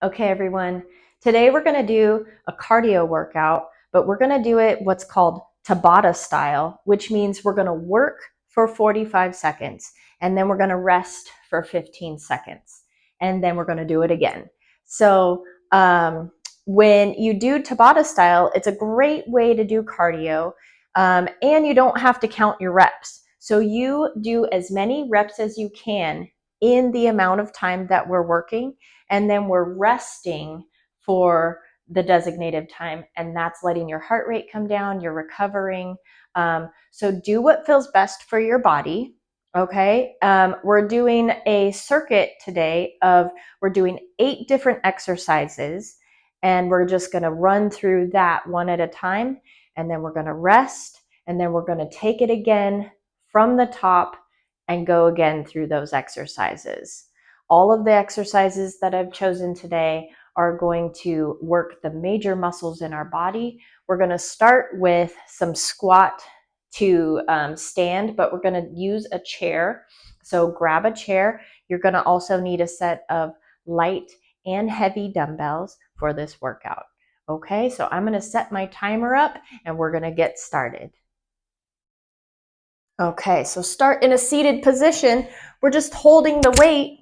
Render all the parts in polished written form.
Okay, everyone. Today we're going to do a cardio workout, but we're going to do it what's called Tabata style, which means we're going to work for 45 seconds and then we're going to rest for 15 seconds and then we're going to do it again. So when you do Tabata style, it's a great way to do cardio and you don't have to count your reps. So you do as many reps as you can in the amount of time that we're working, and then we're resting for the designated time, and that's letting your heart rate come down. You're recovering. So do what feels best for your body. Okay. We're doing a circuit today we're doing 8 different exercises, and we're just going to run through that one at a time, and then we're going to rest, and then we're going to take it again from the top and go again through those exercises. All of the exercises that I've chosen today are going to work the major muscles in our body. We're going to start with some squat to stand, but we're going to use a chair. So grab a chair. You're going to also need a set of light and heavy dumbbells for this workout. Okay, so I'm going to set my timer up and we're going to get started. Okay, so start in a seated position. We're just holding the weight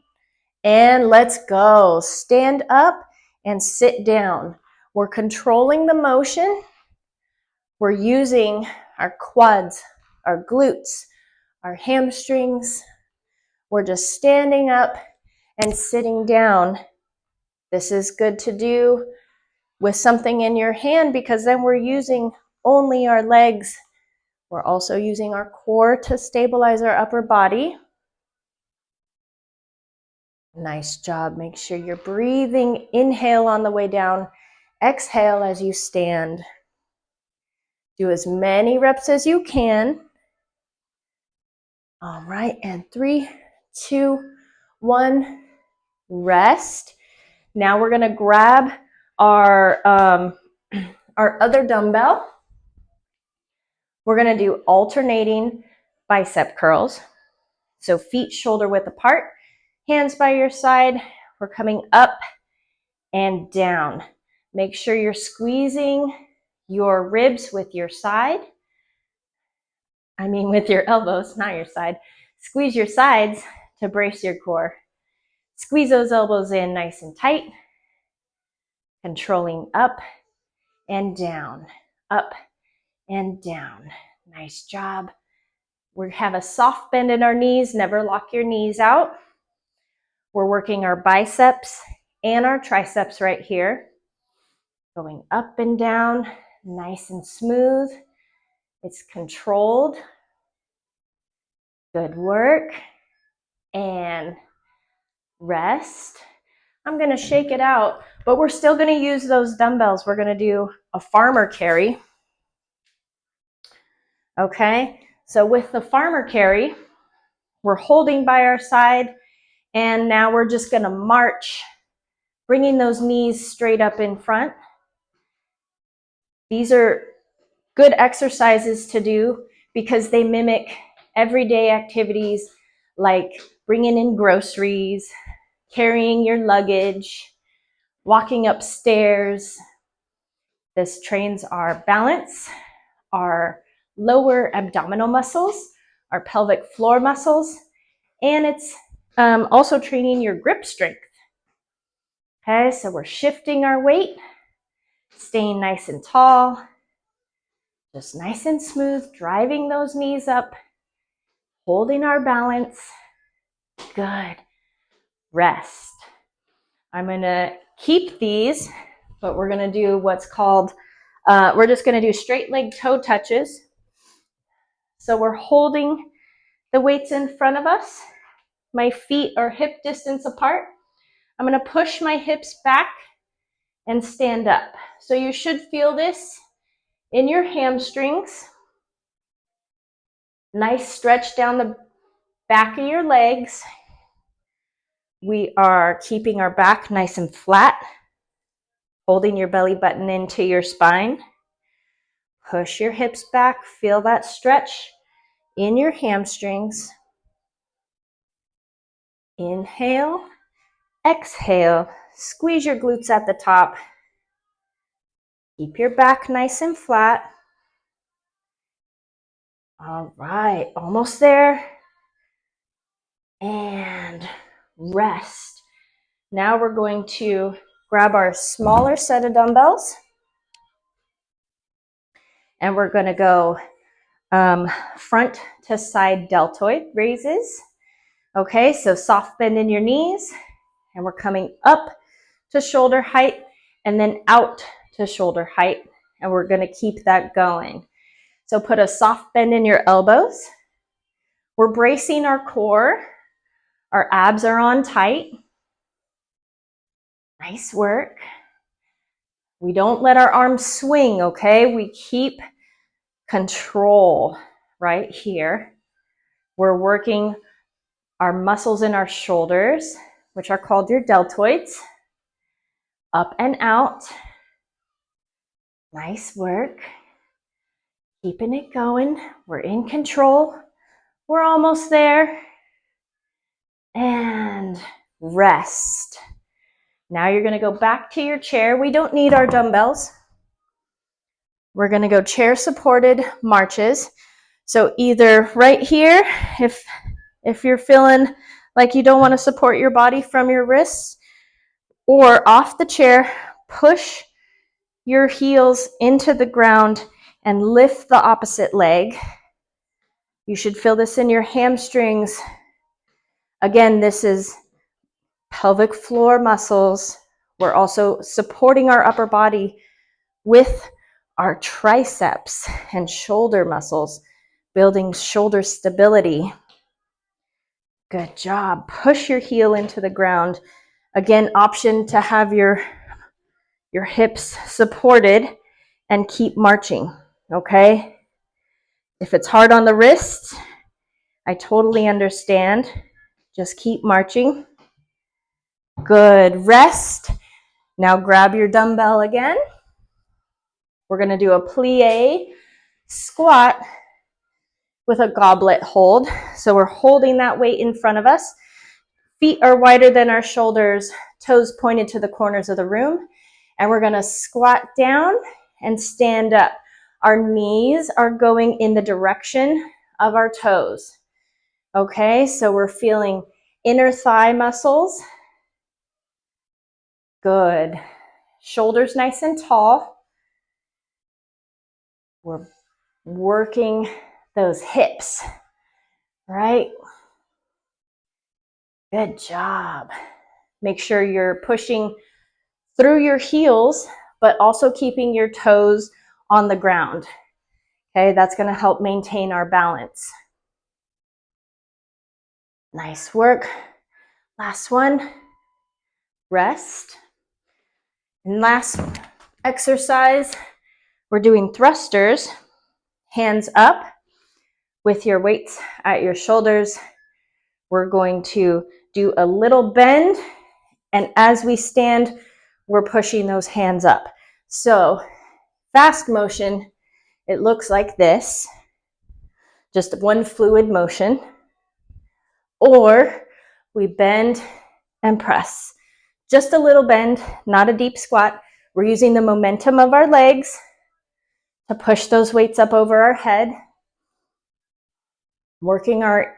and let's go. Stand up and sit down. We're controlling the motion. We're using our quads, our glutes, our hamstrings. We're just standing up and sitting down. This is good to do with something in your hand because then we're using only our legs. We're also using our core to stabilize our upper body. Nice job. Make sure you're breathing. Inhale on the way down. Exhale as you stand. Do as many reps as you can. All right, and 3, 2, 1, rest. Now we're gonna grab our other dumbbell. We're gonna do alternating bicep curls. So feet shoulder width apart, hands by your side. We're coming up and down. Make sure you're squeezing your ribs with your side. With your elbows, not your side. Squeeze your sides to brace your core. Squeeze those elbows in nice and tight. Controlling up and down, up and down. Nice job. We have a soft bend in our knees. Never lock your knees out. We're working our biceps and our triceps right here. Going up and down, nice and smooth. It's controlled. Good work. And rest. I'm going to shake it out, but we're still going to use those dumbbells. We're going to do a farmer carry. Okay, so with the farmer carry, we're holding by our side, and now we're just going to march, bringing those knees straight up in front. These are good exercises to do because they mimic everyday activities like bringing in groceries, carrying your luggage, walking upstairs. This trains our balance, our lower abdominal muscles, our pelvic floor muscles, and it's also training your grip strength. Okay, so we're shifting our weight, staying nice and tall, just nice and smooth, driving those knees up, holding our balance. Good. Rest. I'm going to keep these, but we're going to do what's called, we're just going to do straight leg toe touches. So we're holding the weights in front of us. My feet are hip distance apart. I'm going to push my hips back and stand up. So you should feel this in your hamstrings. Nice stretch down the back of your legs. We are keeping our back nice and flat, holding your belly button into your spine. Push your hips back. Feel that stretch in your hamstrings. Inhale, exhale, Squeeze your glutes at the top. Keep your back nice and flat. All right, almost there. And rest. Now we're going to grab our smaller set of dumbbells. And we're going to go front to side deltoid raises. Okay, so soft bend in your knees. And we're coming up to shoulder height and then out to shoulder height. And we're going to keep that going. So put a soft bend in your elbows. We're bracing our core. Our abs are on tight. Nice work. We don't let our arms swing, okay? We keep control right here. We're working our muscles in our shoulders, which are called your deltoids. Up and out. Nice work. Keeping it going. We're in control. We're almost there. And rest. Now you're going to go back to your chair. We don't need our dumbbells. We're going to go chair supported marches. So either right here, if you're feeling like you don't want to support your body from your wrists, or off the chair, push your heels into the ground and lift the opposite leg. You should feel this in your hamstrings. Again, this is pelvic floor muscles. We're also supporting our upper body with our triceps and shoulder muscles, building shoulder stability. Good job. Push your heel into the ground. Again, option to have your hips supported and keep marching, okay? If it's hard on the wrists, I totally understand. Just keep marching. Good. Rest. Now grab your dumbbell again. We're going to do a plie squat with a goblet hold. So we're holding that weight in front of us. Feet are wider than our shoulders, toes pointed to the corners of the room. And we're going to squat down and stand up. Our knees are going in the direction of our toes. Okay, so we're feeling inner thigh muscles. Good. Shoulders nice and tall. We're working those hips, right? Good job. Make sure you're pushing through your heels, but also keeping your toes on the ground. Okay, that's going to help maintain our balance. Nice work. Last one. Rest. And last exercise, we're doing thrusters. Hands up with your weights at your shoulders. We're going to do a little bend, and as we stand, we're pushing those hands up. So fast motion, it looks like this, just one fluid motion, or we bend and press. Just a little bend, not a deep squat. We're using the momentum of our legs to push those weights up over our head, working our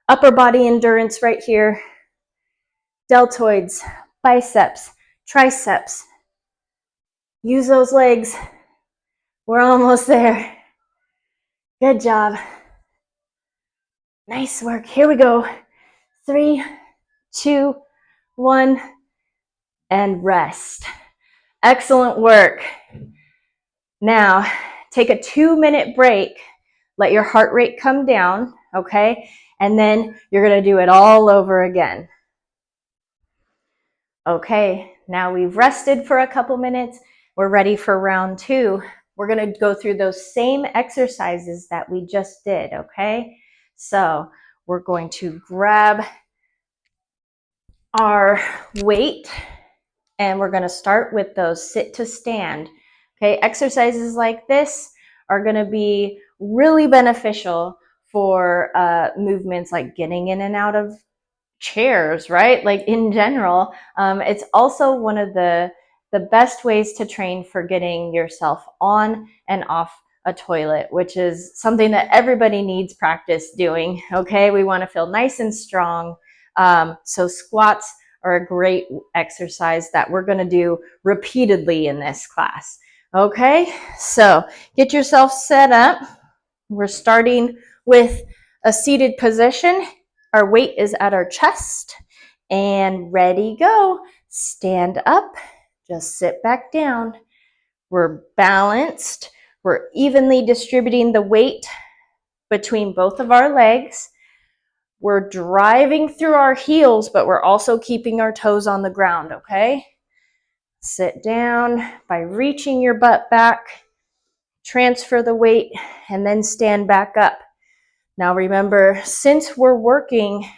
upper body endurance right here. Deltoids, biceps, triceps. Use those legs. We're almost there. Good job. Nice work. Here we go. 3, 2, 1, and rest. Excellent work. Now, take a 2-minute break. Let your heart rate come down, okay? And then you're going to do it all over again. Okay, now we've rested for a couple minutes. We're ready for round 2. We're going to go through those same exercises that we just did, okay? So we're going to grab our weight and we're going to start with those sit to stand. Okay, exercises like this are going to be really beneficial for movements like getting in and out of chairs, right? Like in general, it's also one of the best ways to train for getting yourself on and off a toilet, which is something that everybody needs practice doing. Okay, we want to feel nice and strong. So squats are a great exercise that we're going to do repeatedly in this class. Okay, so get yourself set up. We're starting with a seated position. Our weight is at our chest and ready, go. Stand up, just sit back down. We're balanced. We're evenly distributing the weight between both of our legs. We're driving through our heels, but we're also keeping our toes on the ground, okay? Sit down by reaching your butt back, transfer the weight, and then stand back up. Now remember, since we're working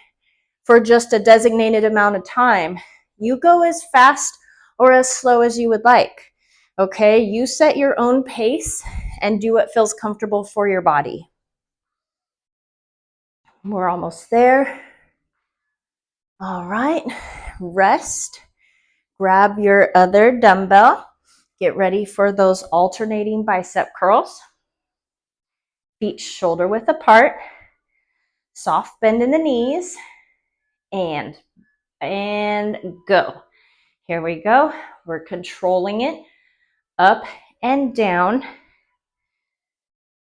for just a designated amount of time, you go as fast or as slow as you would like. Okay, you set your own pace and do what feels comfortable for your body. We're almost there. All right, rest. Grab your other dumbbell. Get ready for those alternating bicep curls. Feet shoulder width apart. Soft bend in the knees. And go. Here we go. We're controlling it up and down.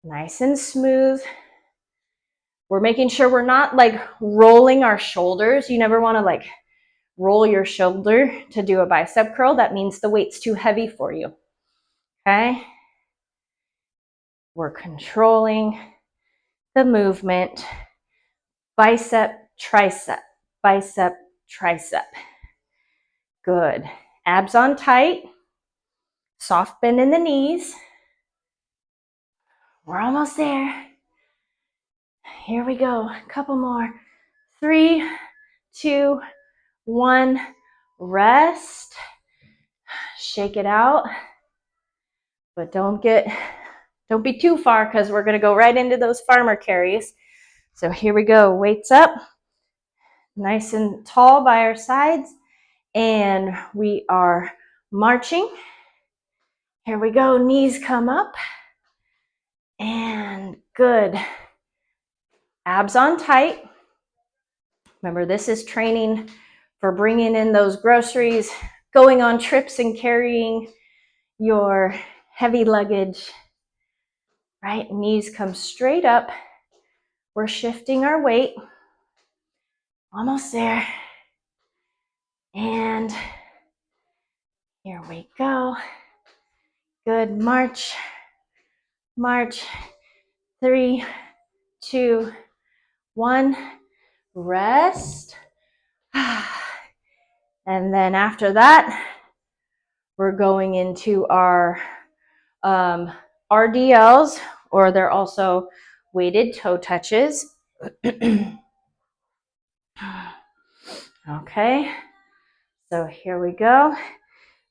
Nice and smooth. We're making sure we're not like rolling our shoulders. You never want to like roll your shoulder to do a bicep curl. That means the weight's too heavy for you. Okay? We're controlling the movement. Bicep, tricep, bicep, tricep. Good. Abs on tight. Soft bend in the knees. We're almost there. Here we go. A couple more. 3, 2, 1. Rest. Shake it out. But don't be too far because we're going to go right into those farmer carries. So here we go. Weights up. Nice and tall by our sides. And we are marching. Here we go. Knees come up. And good. Abs on tight. Remember, this is training for bringing in those groceries, going on trips and carrying your heavy luggage, right? Knees come straight up. We're shifting our weight. Almost there. And here we go. Good. March. March. 3, 2, 1. Rest. And then after that, we're going into our RDLs, or they're also weighted toe touches. Okay, so here we go.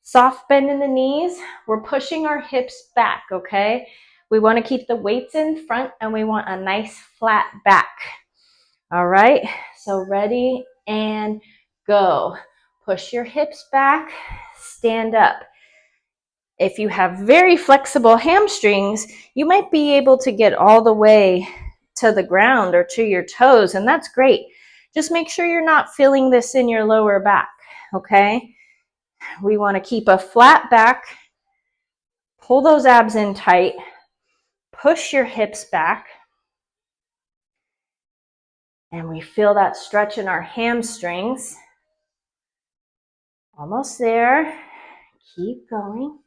Soft bend in the knees. We're pushing our hips back, okay? We want to keep the weights in front and we want a nice flat back. All right, so ready and go. Push your hips back, stand up. If you have very flexible hamstrings, you might be able to get all the way to the ground or to your toes, and that's great. Just make sure you're not feeling this in your lower back, okay? We want to keep a flat back, pull those abs in tight, push your hips back, and we feel that stretch in our hamstrings. Almost there. Keep going.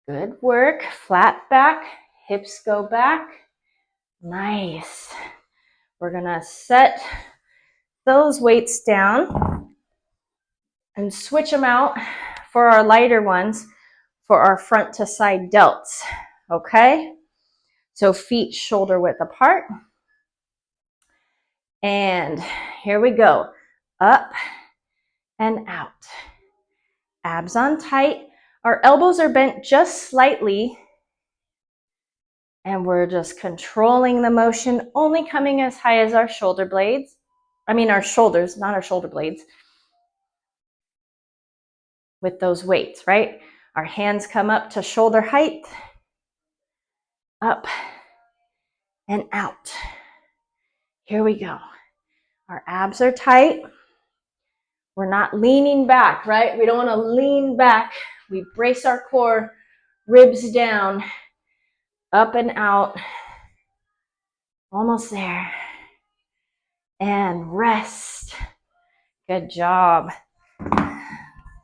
Good work. Flat back, hips go back. Nice. We're gonna set those weights down and switch them out for our lighter ones for our front to side delts. Okay? So feet shoulder width apart. And here we go. Up and out. Abs on tight. Our elbows are bent just slightly. And we're just controlling the motion, only coming as high as our shoulder blades. I mean, our shoulders, not our shoulder blades. With those weights, right? Our hands come up to shoulder height, up and out. Here we go. Our abs are tight. We're not leaning back, right? We don't want to lean back. We brace our core, ribs down, up and out. Almost there. And rest. Good job.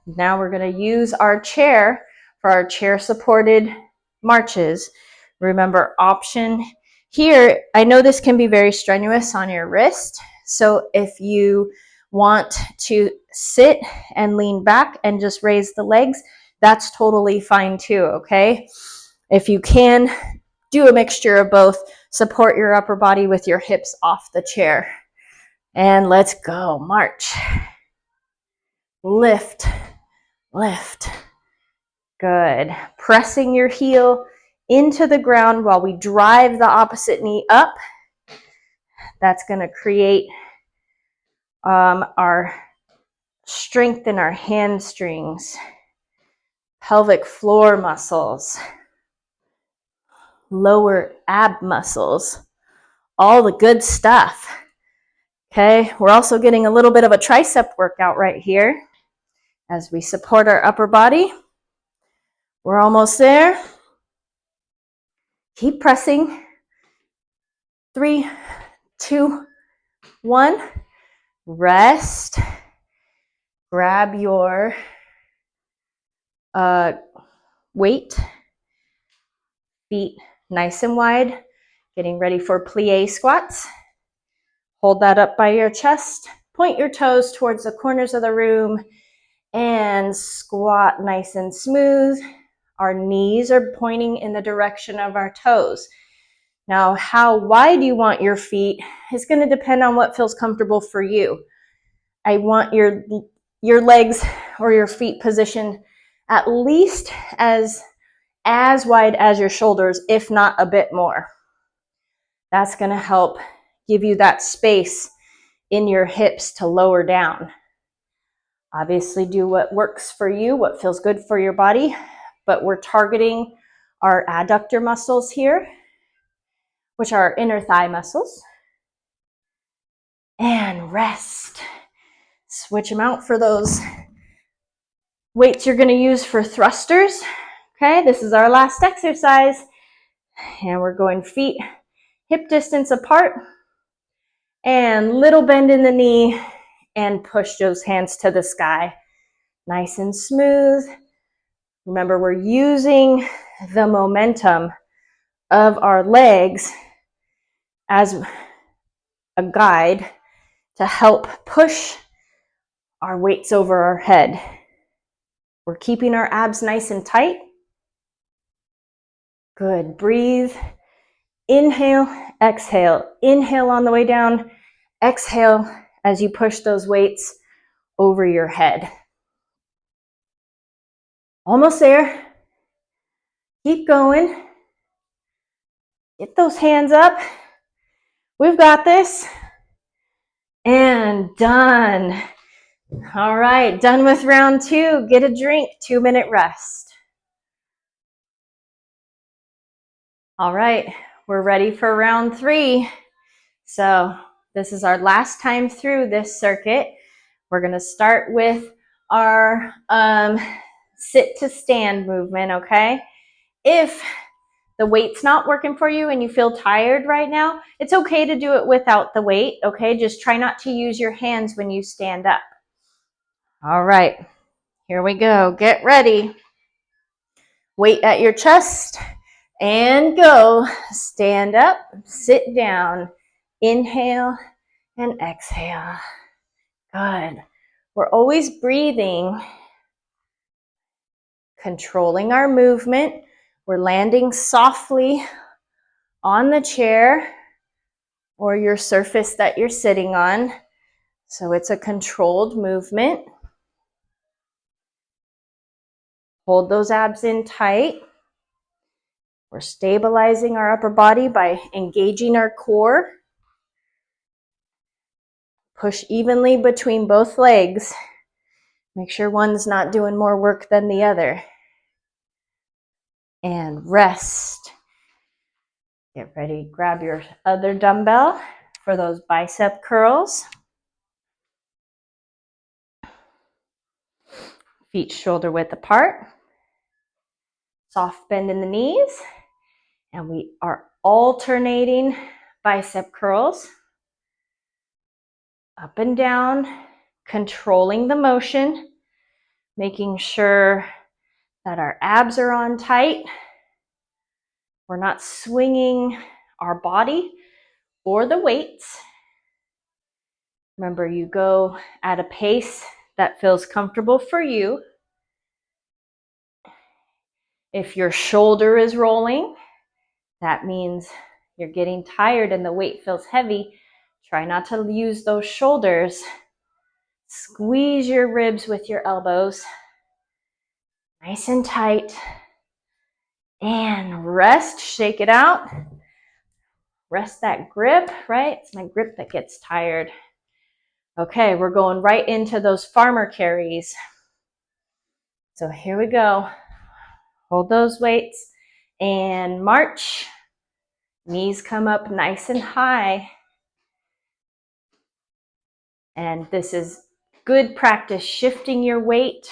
Now we're going to use our chair for our chair supported marches. Remember, option here, I know this can be very strenuous on your wrist. So if you want to sit and lean back and just raise the legs, that's totally fine too, okay? If you can, do a mixture of both. Support your upper body with your hips off the chair. And let's go. March. Lift. Lift. Good. Pressing your heel into the ground while we drive the opposite knee up. That's going to create our strength in our hamstrings, pelvic floor muscles, lower ab muscles, all the good stuff. Okay, we're also getting a little bit of a tricep workout right here as we support our upper body. We're almost there. Keep pressing. 3, 2, 1. Rest. Grab your weight. Feet nice and wide. Getting ready for plie squats. Hold that up by your chest. Point your toes towards the corners of the room and squat nice and smooth. Our knees are pointing in the direction of our toes. Now, how wide you want your feet is going to depend on what feels comfortable for you. I want your legs or your feet positioned at least as wide as your shoulders, if not a bit more. That's going to help give you that space in your hips to lower down. Obviously, do what works for you, what feels good for your body, but we're targeting our adductor muscles here, which are our inner thigh muscles. And rest. Switch them out for those weights you're going to use for thrusters. Okay, this is our last exercise. And we're going feet hip distance apart and little bend in the knee and push those hands to the sky. Nice and smooth. Remember, we're using the momentum of our legs as a guide to help push our weights over our head. We're keeping our abs nice and tight. Good. Breathe. Inhale, exhale. Inhale on the way down. Exhale as you push those weights over your head. Almost there. Keep going. Get those hands up. We've got this. And done. All right, done with round 2. Get a drink, 2-minute rest. All right, we're ready for round 3. So this is our last time through this circuit. We're going to start with our sit to stand movement, okay? If the weight's not working for you and you feel tired right now, it's okay to do it without the weight, okay? Just try not to use your hands when you stand up. All right, here we go. Get ready. Weight at your chest and go. Stand up, sit down, inhale and exhale. Good. We're always breathing, controlling our movement. We're landing softly on the chair or your surface that you're sitting on. So it's a controlled movement. Hold those abs in tight. We're stabilizing our upper body by engaging our core. Push evenly between both legs. Make sure one's not doing more work than the other. And rest. Get ready, grab your other dumbbell for those bicep curls. Feet shoulder width apart. Soft bend in the knees. And we are alternating bicep curls. Up and down, controlling the motion, making sure that our abs are on tight. We're not swinging our body or the weights. Remember, you go at a pace that feels comfortable for you. If your shoulder is rolling, that means you're getting tired and the weight feels heavy. Try not to use those shoulders. Squeeze your ribs with your elbows. Nice and tight. And rest, shake it out. Rest that grip, right? It's my grip that gets tired. Okay, we're going right into those farmer carries. So here we go. Hold those weights and march. Knees come up nice and high. And this is good practice, shifting your weight,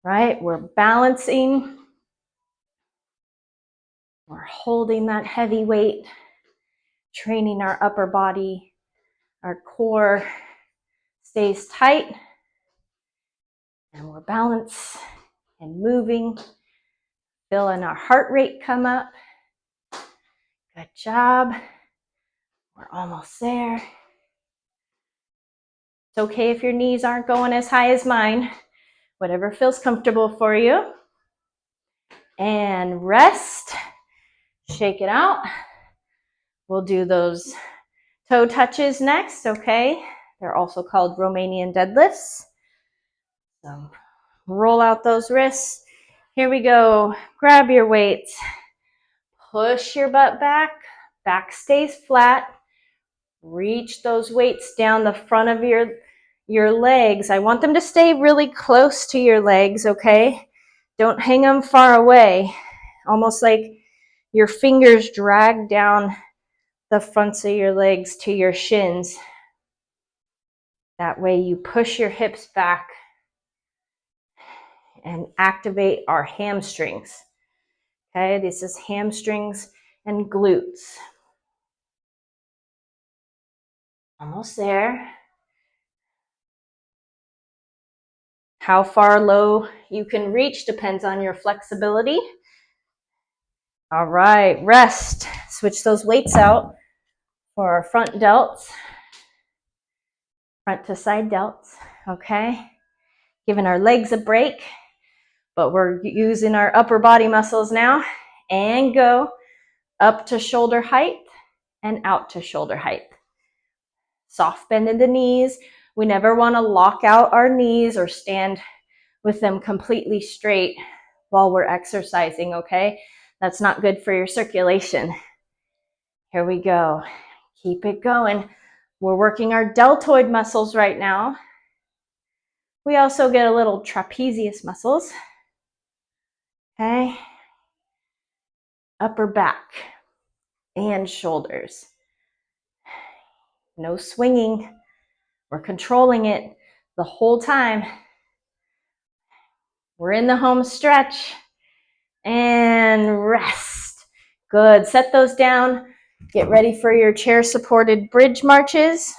right? We're balancing. We're holding that heavy weight, training our upper body. Our core stays tight. And we're balanced and moving. Feeling our heart rate come up. Good job. We're almost there. It's okay if your knees aren't going as high as mine. Whatever feels comfortable for you. And rest. Shake it out. We'll do those toe touches next, okay? They're also called Romanian deadlifts. So roll out those wrists. Here we go. Grab your weights. Push your butt back. Back stays flat. Reach those weights down the front of your legs. I want them to stay really close to your legs, okay? Don't hang them far away. Almost like your fingers drag down the fronts of your legs to your shins. That way you push your hips back and activate our hamstrings. Okay, this is hamstrings and glutes. Almost there. How far low you can reach depends on your flexibility. All right, rest. Switch those weights out for our front delts. Front to side delts, okay? Giving our legs a break, but we're using our upper body muscles now. And go up to shoulder height and out to shoulder height. Soft bend in the knees. We never want to lock out our knees or stand with them completely straight while we're exercising, okay? That's not good for your circulation. Here we go. Keep it going. We're working our deltoid muscles right now. We also get a little trapezius muscles. Okay? Upper back and shoulders. No swinging. We're controlling it the whole time. We're in the home stretch. And rest. Good. Set those down. Get ready for your chair-supported bridge marches.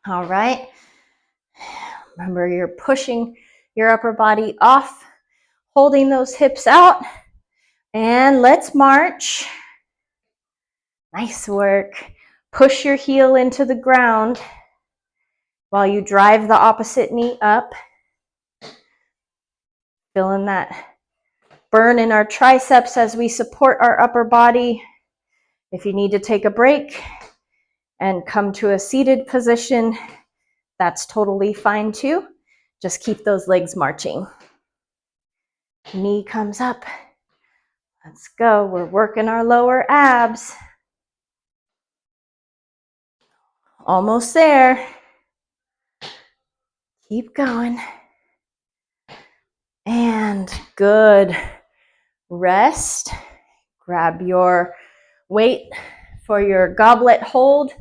All right. Remember, you're pushing your upper body off, holding those hips out. And let's march. Nice work. Push your heel into the ground while you drive the opposite knee up. Feeling that burn in our triceps as we support our upper body. If you need to take a break and come to a seated position, that's totally fine too. Just keep those legs marching. Knee comes up. Let's go. We're working our lower abs. Almost there. Keep going. And good. Rest. Grab your weight for your goblet hold.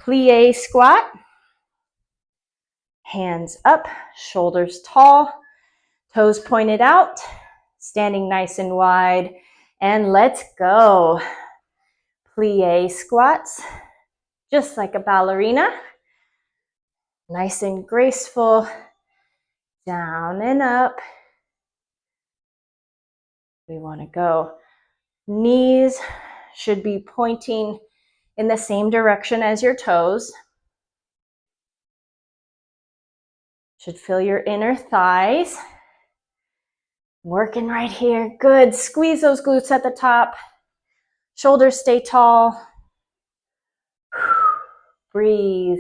Plie squat. Hands up, shoulders tall, toes pointed out, standing nice and wide. And let's go. Plie squats, just like a ballerina. Nice and graceful. Down and up. We want to go. Knees should be pointing in the same direction as your toes. Should feel your inner thighs. Working right here. Good. Squeeze those glutes at the top. Shoulders stay tall. Breathe.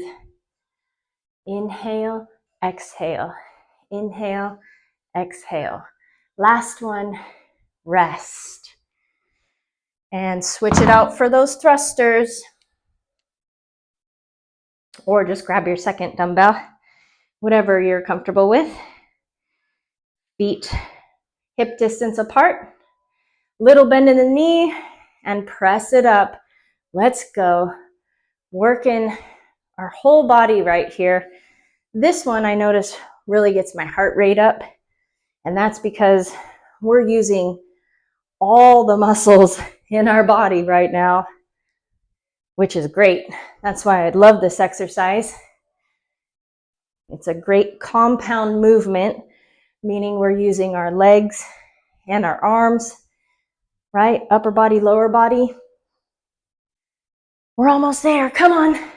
Inhale, exhale. Inhale, exhale. Last one. Rest. And switch it out for those thrusters. Or just grab your second dumbbell. Whatever you're comfortable with. Feet hip distance apart. Little bend in the knee and press it up. Let's go. Working our whole body right here. This one I notice really gets my heart rate up, and that's because we're using all the muscles in our body right now, which is great. That's why I love this exercise. It's a great compound movement, meaning we're using our legs and our arms, right? Upper body, lower body. We're almost there. Come on.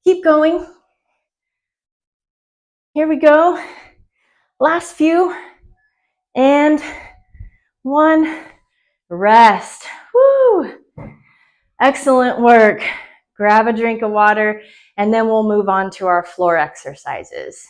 Keep going. Here we go. Last few. And one. Rest. Woo! Excellent work. Grab a drink of water, and then we'll move on to our floor exercises.